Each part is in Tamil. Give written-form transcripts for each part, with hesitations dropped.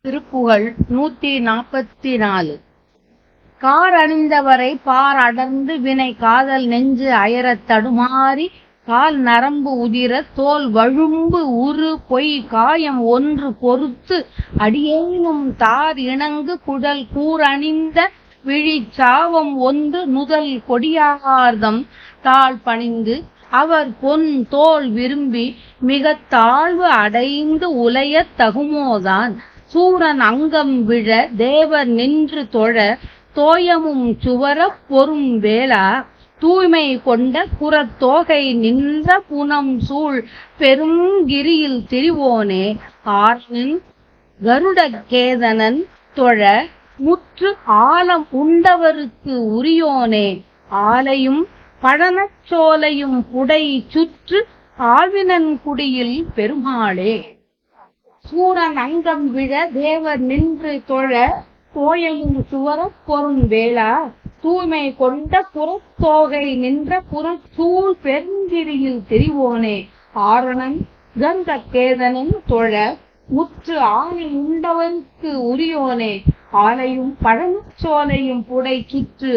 திருப்புகழ் 144. கார் அணிந்தவரை பார் அடர்ந்து வினை காதல் நெஞ்சு அயரத் தடுமாறி கால் நரம்பு உதிர தோல் வழும்பு உரு பொய் காயம் ஒன்று பொறுத்து அடியேனும் தார் இணங்கு குடல் கூரணிந்த விழிச் சாவம் ஒன்று நுதல் கொடியார்தம் தாழ் பணிந்து அவர் பொன் தோல் விரும்பி மிகத் தாழ்வு அடைந்து உலையத் தகுமோதான் சூரன் அங்கம் விழ தேவர் நின்று தொழ தோயமும் சுவரப் பொறும் வேளா தூய்மை கொண்ட புறத்தோகை நின்ற புனம் சூழ் பெருங்கிரியில் திரிவோனே ஆர்னின் கருடகேதனன் தொழ முற்று ஆலம் உண்டவருக்கு உரியோனே ஆலையும் பழனச் சோலையும் புடை சுற்று ஆவினன் குடியில் பெருமாளே. சூரன் அங்கம் விழ தேவர் நின்று தொழ தோயமும் சுவரப் பொறும் வேளா தூய்மை கொண்ட புறத்தோகை நின்ற புறச்சூழ் பெருங்கிரியில் திரிவோனே ஆரணன் கந்தகேதனன் தொழ முற்று ஆணை உண்டவருக்கு உரியோனே ஆலையும் பழனச் சோலையும் புடை சுற்று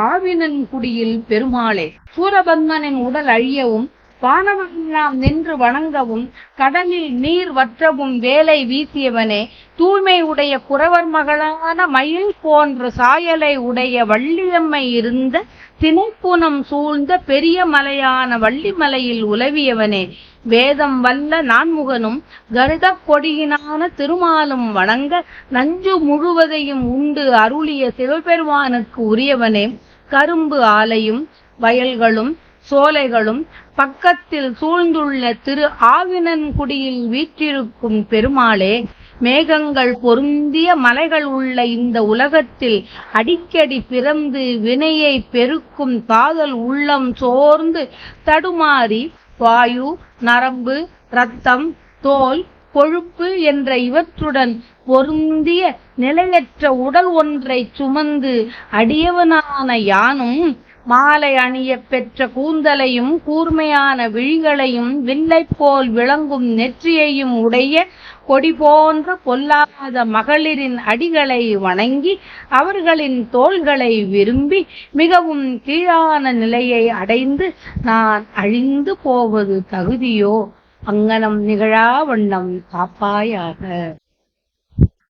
ஆவினன் குடியில் பெருமாளே. சூரபத்மனின் உடல் அழியவும் வானவெல்லாம் நின்று வணங்கவும் கடலில் நீர் வற்றவும் வேலை வீசியவனே தூய்மை உடைய குறவர் மகளான மயில் போன்ற சாயலை உடைய வள்ளியம்மை இருந்த திணைப்புனம் சூழ்ந்த பெரிய மலையான வள்ளிமலையில் உலவியவனே வேதம் வல்ல நான்முகனும் கருடக் கொடியினான திருமாலும் வணங்க நஞ்சு முழுவதையும் உண்டு அருளிய சிவபெருமானுக்கு உரியவனே கரும்பு ஆலையும் வயல்களும் சோலைகளும் பக்கத்தில் சூழ்ந்துள்ள திரு ஆவினன்குடியில் வீற்றிருக்கும் பெருமாளே. மேகங்கள் பொருந்திய மலைகள் உள்ள இந்த உலகத்தில் அடிக்கடி பிறந்து வினையை பெருக்கும் காதல் உள்ளம் சோர்ந்து தடுமாறி வாயு நரம்பு இரத்தம் தோல் கொழுப்பு என்ற இவற்றுடன் பொருந்திய நிலையற்ற உடல் ஒன்றை சுமந்து அடியவனான யானும் மாலை அணிய பெற்ற கூந்தலையும் கூர்மையான விழிகளையும் வில்லை போல் விளங்கும் நெற்றியையும் உடைய கொடி போன்ற பொல்லாத மகளிரின் அடிகளை வணங்கி அவர்களின் தோள்களை விரும்பி மிகவும் கீழான நிலையை அடைந்து நான் அழிந்து போவது தகுதியோ அங்ஙனம் நிகழா வண்ணம் காப்பாயாக.